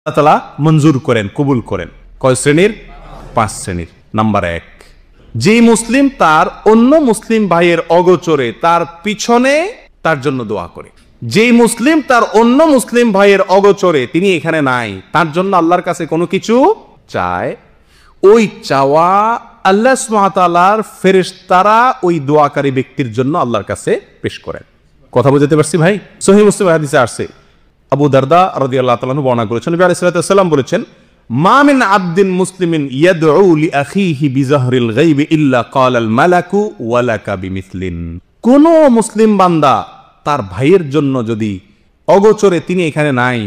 আল্লাহ তাআলা মঞ্জুর করেন, কবুল করেন। কয় শ্রেণীর? 5 শ্রেণীর। নাম্বার 1, যে মুসলিম তার অন্য মুসলিম ভাইয়ের অগোচরে তার পিছনে তার জন্য দোয়া করে। যেই মুসলিম তার অন্য মুসলিম ভাইয়ের অগোচরে, তিনি এখানে নাই, তার জন্য আল্লাহর কাছে কোনো কিছু চায়, ওই চাওয়া আল্লাহ সুবহানাহু ওয়া তাআলার ফেরেশতারা ওই দোয়াকারী ব্যক্তির জন্য আল্লাহর কাছে পেশ করেন। কথা বুঝতে পারছি ভাই? সহিহ মুসলিম হাদিসে আসছে, আবু দারদা রাদিয়াল্লাহু তাআলা বর্ণনা করেছেন, নবী আলাইহিস সালাতু ওয়াস সালাম বলেছেন, মা মিন আবদিন মুসলিমিন ইয়াদউ লিআখিহি বিযাহরিল গায়বি ইল্লা ক্বালাল মালাকু ওয়া লাকা বিমিসলিন। কোন মুসলিম বান্দা তার ভাইয়ের জন্য যদি অগোচরে, তিনি এখানে নাই,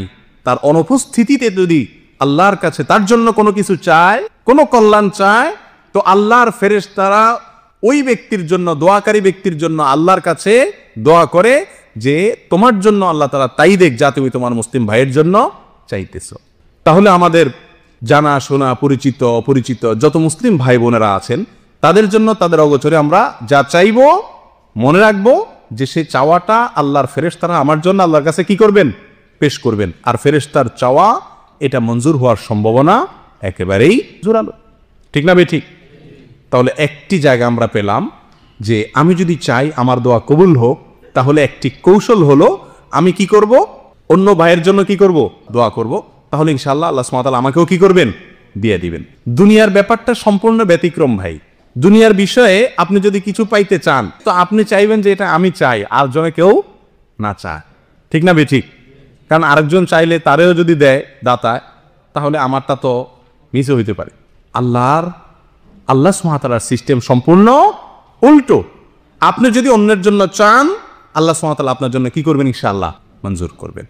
তার অনুপস্থিতিতে যদি আল্লাহর কাছে তার জন্য কোনো কিছু চায়, কোনো কল্যাণ চায়, তো আল্লাহর ফেরেশতারা ওই ব্যক্তির জন্য, দোয়াকারী ব্যক্তির জন্য আল্লাহর কাছে দোয়া করে যে তোমার জন্য আল্লাহ তাআলা তাই দেখ যা তুমি তোমার মুসলিম ভাইয়ের জন্য চাইতেছ। তাহলে আমাদের জানা শোনা, পরিচিত অপরিচিত যত মুসলিম ভাই বোনেরা আছেন, তাদের জন্য তাদের অগোচরে আমরা যা চাইবো, মনে রাখবো যে সেই চাওয়াটা আল্লাহর ফেরেশতারা আমার জন্য আল্লাহর কাছে কি করবেন? পেশ করবেন। আর ফেরেশতার চাওয়া এটা মঞ্জুর হওয়ার সম্ভাবনা একেবারেই জোরালো। ঠিক না বেঠিক? তাহলে একটি জায়গা আমরা পেলাম যে আমি যদি চাই আমার দোয়া কবুল হোক, তাহলে একটি কৌশল হলো আমি কি করব? অন্য ভাইয়ের জন্য কি করব? দোয়া করব। তাহলে ইনশাআল্লাহ আল্লাহ সুবহানাহু ওয়া তাআলা আমাকেও কি করবেন? দিয়ে দিবেন। দুনিয়ার ব্যাপারটা সম্পূর্ণ ব্যতিক্রম ভাই। দুনিয়ার বিষয়ে আপনি যদি কিছু পাইতে চান, তো আপনি চাইবেন যে এটা আমি চাই, আর জনে কেউ না চায়। ঠিক না বেঠিক? কারণ আরেকজন চাইলে তারেও যদি দেয় দাতা, তাহলে আমারটা তো মিস হইতে পারে। আল্লাহ সুবহানাহু ওয়া তাআলার সিস্টেম সম্পূর্ণ উল্টো। আপনি যদি অন্যের জন্য চান, আল্লাহ সুবহানাহু ওয়া তাআলা আপনার জন্য কি করবেন? ইনশাআল্লাহ মঞ্জুর করবেন।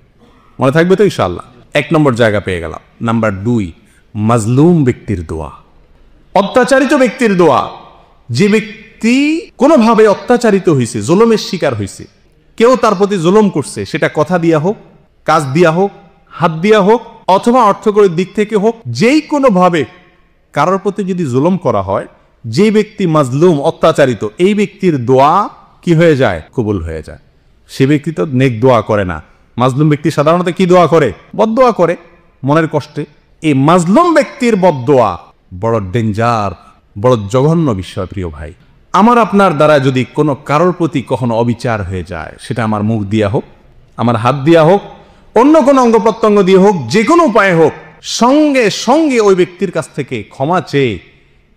মনে থাকবে তো ইনশাআল্লাহ? 1 নম্বর জায়গা পেয়ে গেলাম। নাম্বার 2, মাজলুম ব্যক্তির দোয়া, অত্যাচারিত ব্যক্তির দোয়া। যে ব্যক্তি কোনোভাবে অত্যাচারিত হয়েছে, জুলুমের শিকার হয়েছে, কেউ তার প্রতি জুলুম করছে, সেটা কথা দিয়া হোক, কাজ দিয়া হোক, হাত দিয়া হোক, অথবা অর্থকরীর দিক থেকে হোক, যেই কোনোভাবে কারোর প্রতি যদি জুলুম করা হয়, যে ব্যক্তি মাজলুম, অত্যাচারিত, এই ব্যক্তির দোয়া কি হয়ে যায়? কবুল হয়ে যায়। সে ব্যক্তি তো নেক দোয়া করে না। মাজলুম ব্যক্তি সাধারণত কি দোয়া করে? বদদোয়া করে, মনের কষ্টে। এই মাজলুম ব্যক্তির বদদোয়া বড় ডেঞ্জার, বড় জঘন্য বিষয় প্রিয় ভাই। আমার আপনার দ্বারা যদি কোনো কারোর প্রতি কখনো অবিচার হয়ে যায়, সেটা আমার মুখ দিয়া হোক, আমার হাত দিয়া হোক, অন্য কোনো অঙ্গ প্রত্যঙ্গ দিয়ে হোক, যে কোনো উপায়ে হোক, সঙ্গে সঙ্গে ওই ব্যক্তির কাছ থেকে ক্ষমা চেয়ে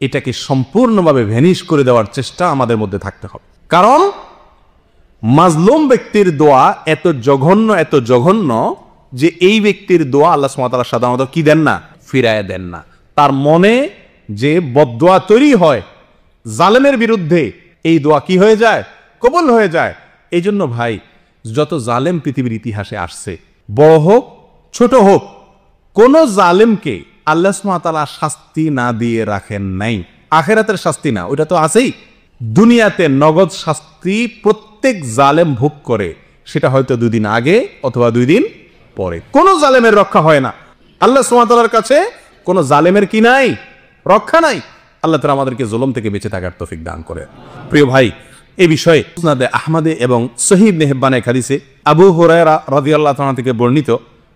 এটাকে সম্পূর্ণভাবে ভ্যানিশ করে দেওয়ার চেষ্টা আমাদের মধ্যে থাকতে হবে। কারণ মাজলুম ব্যক্তির দোয়া এত জঘন্য যে এই ব্যক্তির দোয়া আল্লাহ সুবহানাহু ওয়া তাআলা সাধারণত কি দেন না? ফিরায় দেন না। তার মনে যে বদদোয়া তৈরি হয় জালেমের বিরুদ্ধে, এই দোয়া কি হয়ে যায়? কবুল হয়ে যায়। এই জন্য ভাই, যত জালেম পৃথিবীর ইতিহাসে আসছে, বড় হোক ছোট হোক, কোন জালেমকে আল্লাহ সুবহানাহু ওয়া তাআলা শাস্তি না দিয়ে রাখেন নাই। আখিরাতের শাস্তি না, ওইটা তো আছেই। দুনিয়াতে নগদ শাস্তি প্রত্যেক জালেম ভোগ করে, সেটা হয়তো 2 দিন আগে অথবা 2 দিন পরে। কোন জালেমের রক্ষা হয় না। আল্লাহ সুবহানাহু ওয়া তাআলার কাছে কোন জালেমের কি নাই? রক্ষা নাই। আল্লাহ তাআলা আমাদেরকে জুলুম থেকে বেঁচে থাকার তৌফিক দান করে। প্রিয় ভাই, এই বিষয়ে মুসনাদে আহমদে এবং সহিহ ইবনে হিব্বানে হাদিসে আবু হুরায়রা রাদিয়াল্লাহু তাআলা থেকে বর্ণিত,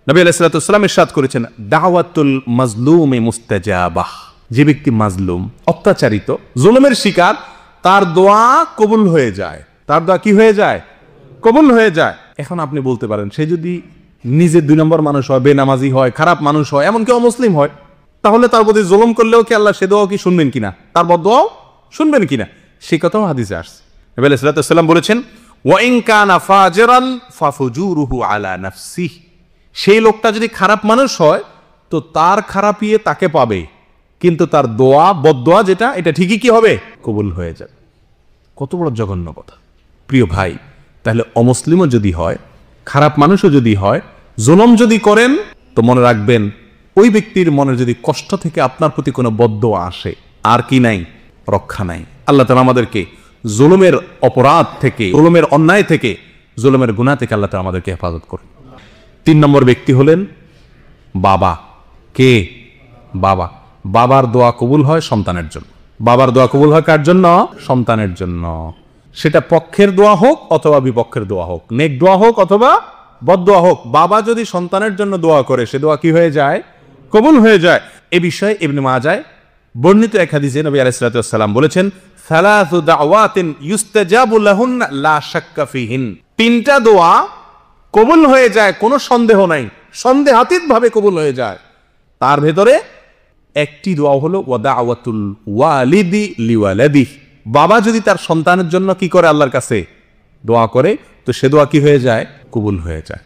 নবী আলাইহিস সালাতু ওয়াস সালাম ইরশাদ করেছেন, দাওয়াতুল মাজলুমি মুস্তাজাবাহ। যে ব্যক্তি মাজলুম, অত্যাচারিত, জুলুমের শিকার, তার দোয়া কবুল হয়ে যায়। তার দোয়া কি হয়ে যায়? কবুল হয়ে যায়। এখন আপনি বলতে পারেন, সে যদি নিজে 2 নম্বর মানুষ হয়, বেনামাজি হয়, খারাপ মানুষ হয়, এমনকি অমুসলিম হয়, তাহলে তার প্রতি জুলুম করলেও কি আল্লাহ সে দোয়া কি শুনবেন কিনা? তার বদদোয়াও শুনবেন কিনা? সেই কথাও হাদিসে আসছে। নবী আলাইহিস সালাতু ওয়াস সালাম বলেছেন, ওয়া ইন কানা ফাজিরান ফাফুজুরুহু আলা নাফসিহি। সেই লোকটা যদি খারাপ মানুষ হয়, তো তার খারাপিয়ে তাকে পাবে, কিন্তু তার দোয়া, বদদোয়া যেটা, এটা ঠিকই কি হবে? কবুল হয়ে যাবে। কত বড় জঘন্য কথা প্রিয় ভাই। তাহলে অমুসলিমও যদি হয়, খারাপ মানুষও যদি হয়, জুলুম যদি করেন, তো মনে রাখবেন ওই ব্যক্তির মনে যদি কষ্ট থেকে আপনার প্রতি কোনো বদদোয়া আসে, আর কি নাই? রক্ষা নাই। আল্লাহ তাআলা আমাদেরকে জুলুমের অপরাধ থেকে, জুলুমের অন্যায় থেকে, জুলুমের গুনাহ থেকে আল্লাহ তাআলা আমাদেরকে হেফাজত করুন। 3 নম্বর ব্যক্তি হলেন বাবা। কে? বাবা। বাবার দোয়া কবুল হয় সন্তানের জন্য। বাবার দোয়া কবুল হয় কার জন্য? সন্তানের জন্য। সেটা পক্ষের দোয়া হোক অথবা বিপক্ষের দোয়া হোক, নেক দোয়া হোক অথবা বদদোয়া হোক, বাবা যদি সন্তানের জন্য দোয়া করে সে দোয়া কি হয়ে যায়? কবুল হয়ে যায়। এ বিষয়ে ইবনে মাজাহ বর্ণিত এক হাদিসে নবী আলাইহিস সালাতু ওয়াস সালাম বলেছেন, সালাসু দাওয়াতিন ইউস্তাজাবু লাহুন্না লা শাক্কা ফিহিন। তিনটা দোয়া কবুল হয়ে যায়, কোনো সন্দেহ নাই, সন্দেহাতীতভাবে কবুল হয়ে যায়। তার ভেতরে একটি দোয়া হলো ওয়াদাওয়াতুল ওয়ালিদি লিওয়ালাদি। বাবা যদি তার সন্তানের জন্য কি করে? আল্লাহর কাছে দোয়া করে, তো সে দোয়া কি হয়ে যায়? কবুল হয়ে যায়।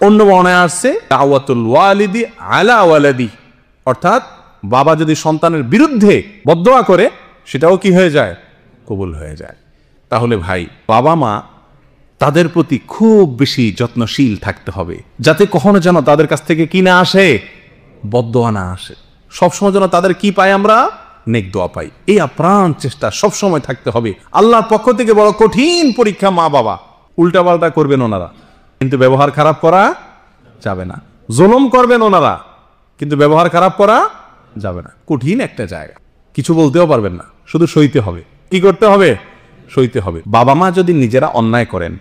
অন্য বর্ণনায় আসছে দাওয়াতুল ওয়ালিদি আলা ওয়ালাদি, অর্থাৎ বাবা যদি সন্তানের বিরুদ্ধে বদদোয়া করে সেটাও কি হয়ে যায়? কবুল হয়ে যায়। তাহলে ভাই, বাবা মা তাদের প্রতি খুব বেশি যত্নশীল থাকতে হবে, যাতে কখনো যেন তাদের কাছ থেকে কি না আসে? বদদোয়া না আসে। সবসময় যেন তাদের কি পাই? আমরা নেক দোয়া পাই। এই আপ্রাণ চেষ্টা সবসময় থাকতে হবে। আল্লাহর পক্ষ থেকে বড় কঠিন পরীক্ষা মা বাবা। উল্টাপাল্টা করবেন ওনারা, কিন্তু ব্যবহার খারাপ করা যাবে না। জুলুম করবেন ওনারা, কিন্তু ব্যবহার খারাপ করা যাবে না। কঠিন একটা জায়গা, কিছু বলতেও পারবেন না, শুধু সইতে হবে। কি করতে হবে? সইতে হবে। বাবা মা যদি নিজেরা অন্যায় করেন,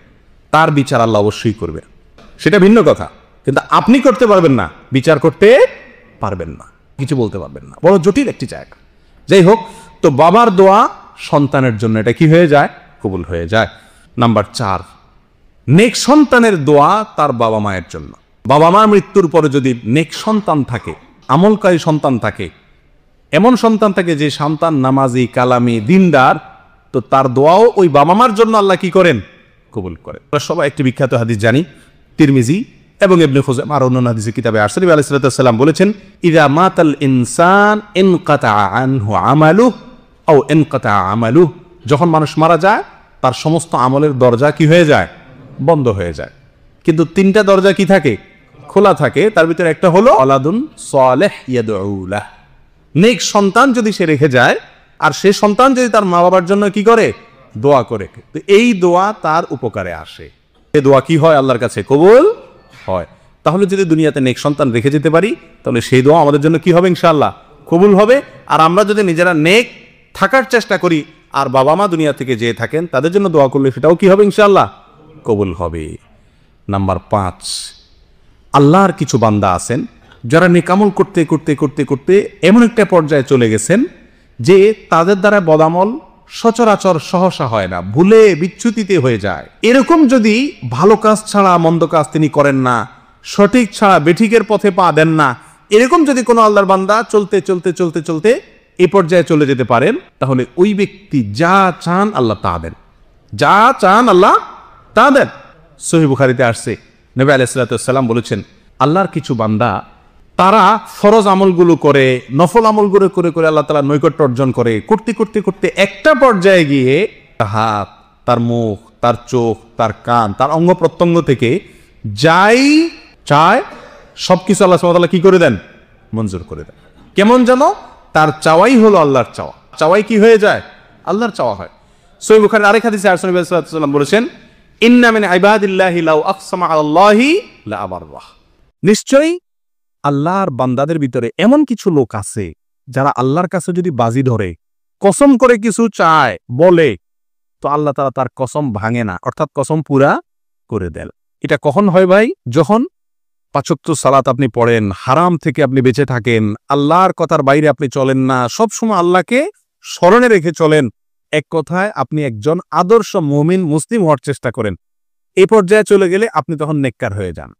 তার বিচার আল্লাহ অবশ্যই করবে, সেটা ভিন্ন কথা। কিন্তু আপনি করতে পারবেন না, বিচার করতে পারবেন না, কিছু বলতে পারবেন না। বড় জটিল একটি জায়গা। যাই হোক, তো বাবার দোয়া সন্তানের জন্য এটা কি হয়ে যায়? কবুল হয়ে যায়। নাম্বার 4, নেক সন্তানের দোয়া তার বাবা মায়ের জন্য। বাবা মা মৃত্যুর পরে যদি নেক সন্তান থাকে, আমলকারী সন্তান থাকে, এমন সন্তান থাকে যে সন্তান নামাজি, কালামি, দিনদার, তো তার দোয়াও ওই বাবা মার জন্য আল্লাহ কি করেন? কবুল করেন। আমরা সবাই একটি বিখ্যাত হাদিস জানি, তিরমিজি এবং ইবনে খুজাইমা আর অন্যান্য হাদিসের কিতাবে আসছে, নবী আলাইহিস সালাতু ওয়াস সালাম বলেছেন, ইযা মাতাল ইনসান ইনকাতা আনহু আমালুহু আও ইনকাতা আমালুহু। যখন মানুষ মারা যায় তার সমস্ত আমলের দরজা কি হয়ে যায়? বন্ধ হয়ে যায়। কিন্তু তিনটা দরজা কি থাকে? খোলা থাকে। তার ভিতরে একটা হলো ওয়ালাদুন সালেহ ইয়াদউ লাহ, নেক সন্তান যদি সে রেখে যায়, আর সে সন্তান যদি তার মা বাবার জন্য কি করে? দোয়া করে। তো এই দোয়া তার উপকারে আসে। এই দোয়া কি হয়? আল্লাহর কাছে কবুল হয়। তাহলে যদি দুনিয়াতে নেক সন্তান রেখে যেতে পারি, তাহলে সেই দোয়া আমাদের জন্য কি হবে? ইনশাআল্লাহ কবুল হবে। আর আমরা যদি নিজেরা নেক থাকার চেষ্টা করি, আর বাবা মা দুনিয়া থেকে যে থাকেন তাদের জন্য দোয়া করলে সেটাও কি হবে? ইনশাআল্লাহ কবুল হবে। নাম্বার 5, আল্লাহর কিছু বান্দা আছেন যারা নেকামল করতে করতে করতে করতে এমন একটা পর্যায়ে চলে গেছেন যে তাদের দ্বারা বদামল সচরাচর সহসা হয় না, ভুলে বিচ্যুতিতে হয়ে যায়। এরকম যদি ভালো কাজ ছাড়া মন্দ কাজ তিনি করেন না, সঠিক ছাড়া বেঠিকের পথে পা দেন না, এরকম যদি কোনো আল্লাহর বান্দা চলতে চলতে চলতে চলতে এই পর্যায়ে চলে যেতে পারেন, তাহলে ওই ব্যক্তি যা চান আল্লাহ তা দেন, যা চান আল্লাহ তা দেন। সহিহ বুখারীতে আসছে, নবী আলাইহিস সালাতু ওয়াস সালাম বলেছেন, আল্লাহর কিছু বান্দা তারা ফরজ আমলগুলো করে, নফল আমলগুলো করে করে আল্লাহ তাআলার নৈকট্য অর্জন করে, করতে করতে করতে একটা পর্যায়ে গিয়ে তার হাত, তার মুখ, তার চোখ, তার কান, তার অঙ্গ প্রত্যঙ্গ থেকে যাই চায় সবকিছু আল্লাহ সুবহানাহু ওয়া তাআলা কি করে দেন? মঞ্জুর করে দেন। কেমন যেন তার চাওয়াই হলো আল্লাহর চাওয়া, চাওয়াই কি হয়ে যায়? আল্লাহর চাওয়া হয়। সহিহ বুখারীর আরেক হাদিসে নবী সাল্লাল্লাহু আলাইহি ওয়াসাল্লাম বলেছেন, ইন্না মিন ইবাদিল্লাহি লাউ আকসামা আলাল্লাহি লা আবাররাহ। নিশ্চয়ই আল্লাহর বান্দাদের ভিতরে এমন কিছু লোক আছে যারা আল্লাহর কাছে যদি বাজি ধরে, কসম করে কিছু চায়, বলে, তো আল্লাহ তাআলা তার কসম ভাঙে না, অর্থাৎ কসম পুরা করে দেন। এটা কখন হয় ভাই? যখন 5 ওয়াক্ত সালাত আপনি পড়েন, হারাম থেকে আপনি বেঁচে থাকেন, আল্লাহর কথার বাইরে আপনি চলেন না, সবসময় আল্লাহকে স্মরণে রেখে চলেন। এক কথায় আপনি একজন আদর্শ মুমিন মুসলিম হওয়ার চেষ্টা করেন। এই পর্যায়ে চলে গেলে আপনি তখন নেককার হয়ে যান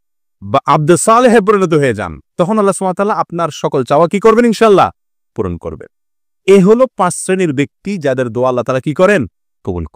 বা আব্দে সালেহে পরিণত হয়ে যান। তখন আল্লাহ সুবহানাহু ওয়া তাআলা আপনার সকল চাওয়া কি করবেন? ইনশাআল্লাহ পূরণ করবেন। এ হলো 5 শ্রেণীর ব্যক্তি যাদের দোয়া আল্লাহ তাআলা কি করেন? কবুল করেন।